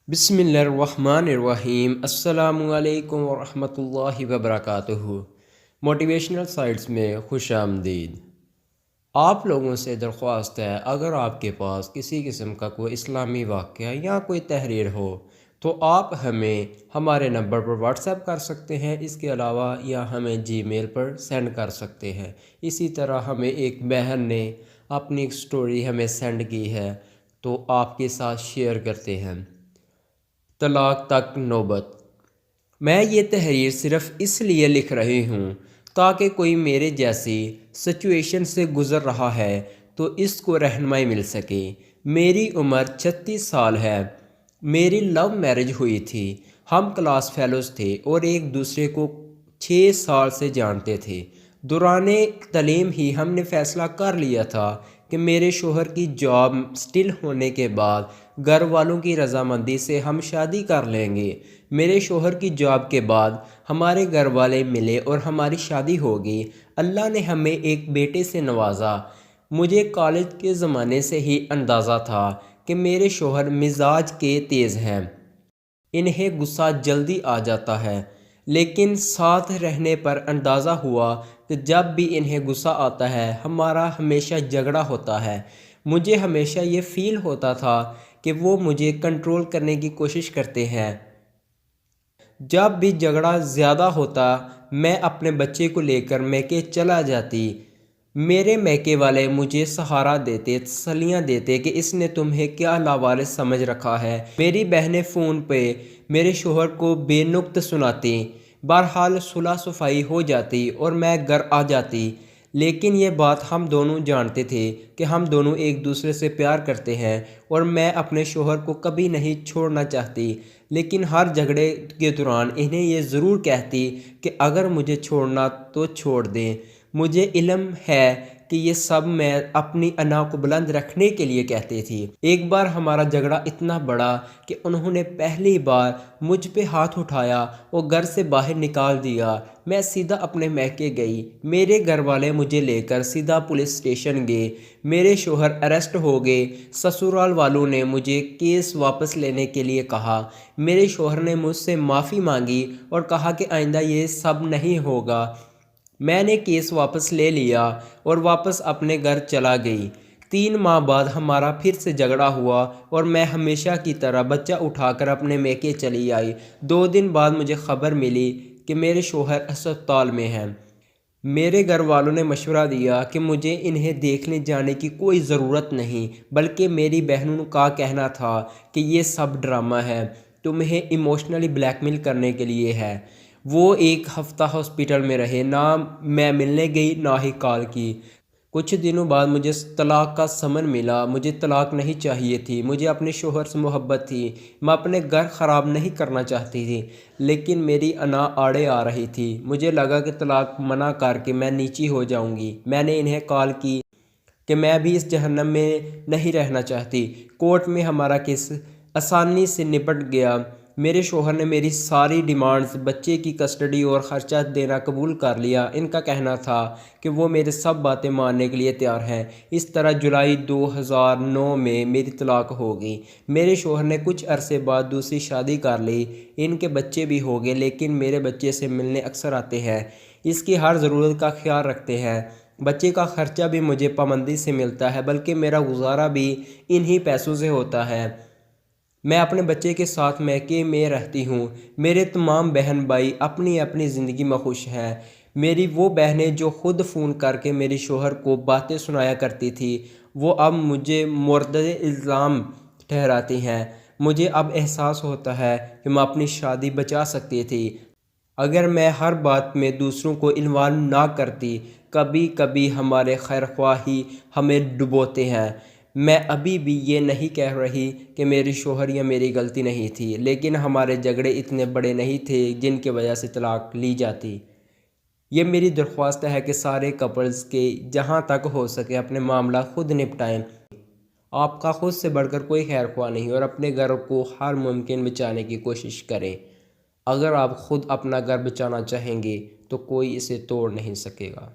बिस्मिल्लाहिर्रहमानिर्रहीम। अस्सलाम वालेकुम वरहमतुल्लाहि वबरकातुहू। मोटिवेशनल साइट्स में खुश आमदीद। आप लोगों से दरख्वास्त है, अगर आपके पास किसी किस्म का कोई इस्लामी वाक़या या कोई तहरीर हो तो आप हमें हमारे नंबर पर व्हाट्सएप कर सकते हैं। इसके अलावा या हमें जीमेल पर सेंड कर सकते हैं। इसी तरह हमें एक बहन ने अपनी एक स्टोरी हमें सेंड की है, तो आपके साथ शेयर करते हैं। तलाक तक नौबत। मैं ये तहरीर सिर्फ़ इसलिए लिख रही हूँ ताकि कोई मेरे जैसी सिचुएशन से गुज़र रहा है तो इसको रहनुमाई मिल सके। मेरी उम्र 36 साल है। मेरी लव मैरिज हुई थी। हम क्लास फेलोज़ थे और एक दूसरे को 6 साल से जानते थे। दौराने तलीम ही हमने फ़ैसला कर लिया था कि मेरे शोहर की जॉब स्टिल होने के बाद घर वालों की रजामंदी से हम शादी कर लेंगे। मेरे शोहर की जॉब के बाद हमारे घर वाले मिले और हमारी शादी हो गई। अल्लाह ने हमें एक बेटे से नवाजा। मुझे कॉलेज के ज़माने से ही अंदाज़ा था कि मेरे शोहर मिजाज के तेज़ हैं, इन्हें गुस्सा जल्दी आ जाता है, लेकिन साथ रहने पर अंदाज़ा हुआ कि जब भी इन्हें गुस्सा आता है हमारा हमेशा झगड़ा होता है। मुझे हमेशा ये फ़ील होता था कि वो मुझे कंट्रोल करने की कोशिश करते हैं। जब भी झगड़ा ज़्यादा होता मैं अपने बच्चे को लेकर मैके चला जाती। मेरे मैके वाले मुझे सहारा देते, तसल्लियाँ देते कि इसने तुम्हें क्या लावारिस समझ रखा है। मेरी बहनें फ़ोन पे मेरे शोहर को बेनुक्त सुनाती। बहरहाल सुलह सफाई हो जाती और मैं घर आ जाती। लेकिन ये बात हम दोनों जानते थे कि हम दोनों एक दूसरे से प्यार करते हैं और मैं अपने शोहर को कभी नहीं छोड़ना चाहती। लेकिन हर झगड़े के दौरान इन्हें ये ज़रूर कहती कि अगर मुझे छोड़ना तो छोड़ दें। मुझे इल्म है कि ये सब मैं अपनी अना को बुलंद रखने के लिए कहती थी। एक बार हमारा झगड़ा इतना बड़ा कि उन्होंने पहली बार मुझ पे हाथ उठाया और घर से बाहर निकाल दिया। मैं सीधा अपने मैके गई। मेरे घर वाले मुझे लेकर सीधा पुलिस स्टेशन गए। मेरे शोहर अरेस्ट हो गए। ससुराल वालों ने मुझे केस वापस लेने के लिए कहा। मेरे शोहर ने मुझसे माफ़ी मांगी और कहा कि आइंदा ये सब नहीं होगा। मैंने केस वापस ले लिया और वापस अपने घर चला गई। 3 माह बाद हमारा फिर से झगड़ा हुआ और मैं हमेशा की तरह बच्चा उठाकर अपने मैके चली आई। 2 दिन बाद मुझे ख़बर मिली कि मेरे शोहर अस्पताल में हैं। मेरे घर वालों ने मशवरा दिया कि मुझे इन्हें देखने जाने की कोई ज़रूरत नहीं, बल्कि मेरी बहनों का कहना था कि ये सब ड्रामा है, तुम्हें इमोशनली ब्लैकमेल करने के लिए है। वो एक हफ़्ता हॉस्पिटल में रहे, ना मैं मिलने गई ना ही कॉल की। कुछ दिनों बाद मुझे तलाक का समन मिला। मुझे तलाक नहीं चाहिए थी। मुझे अपने शोहर से मोहब्बत थी। मैं अपने घर ख़राब नहीं करना चाहती थी, लेकिन मेरी अना आड़े आ रही थी। मुझे लगा कि तलाक मना करके मैं नीची हो जाऊंगी। मैंने इन्हें कॉल की कि मैं भी इस जहन्नम में नहीं रहना चाहती। कोर्ट में हमारा केस आसानी से निपट गया। मेरे शोहर ने मेरी सारी डिमांड्स, बच्चे की कस्टडी और ख़र्चा देना कबूल कर लिया। इनका कहना था कि वो मेरे सब बातें मानने के लिए तैयार हैं। इस तरह जुलाई 2009 में मेरी तलाक हो गई। मेरे शोहर ने कुछ अरसे बाद दूसरी शादी कर ली। इनके बच्चे भी हो गए, लेकिन मेरे बच्चे से मिलने अक्सर आते हैं। इसकी हर ज़रूरत का ख्याल रखते हैं। बच्चे का ख़र्चा भी मुझे पाबंदी से मिलता है, बल्कि मेरा गुजारा भी इन्हीं पैसों से होता है। मैं अपने बच्चे के साथ मैके में रहती हूँ। मेरे तमाम बहन भाई अपनी अपनी ज़िंदगी में खुश हैं। मेरी वो बहनें जो ख़ुद फ़ोन करके मेरे शोहर को बातें सुनाया करती थी, वो अब मुझे मुर्द इल्ज़ाम ठहराती हैं। मुझे अब एहसास होता है कि मैं अपनी शादी बचा सकती थी अगर मैं हर बात में दूसरों को इन्वॉल्व ना करती। कभी कभी हमारे खैरख्वाह ही हमें डुबोते हैं। मैं अभी भी ये नहीं कह रही कि मेरे शोहर या मेरी गलती नहीं थी, लेकिन हमारे झगड़े इतने बड़े नहीं थे जिनकी वजह से तलाक ली जाती। ये मेरी दरख्वास्त है कि सारे कपल्स के जहाँ तक हो सके अपने मामला खुद निपटाएं। आपका खुद से बढ़कर कोई खैरख्वाह नहीं, और अपने घर को हर मुमकिन बचाने की कोशिश करें। अगर आप खुद अपना घर बचाना चाहेंगे तो कोई इसे तोड़ नहीं सकेगा।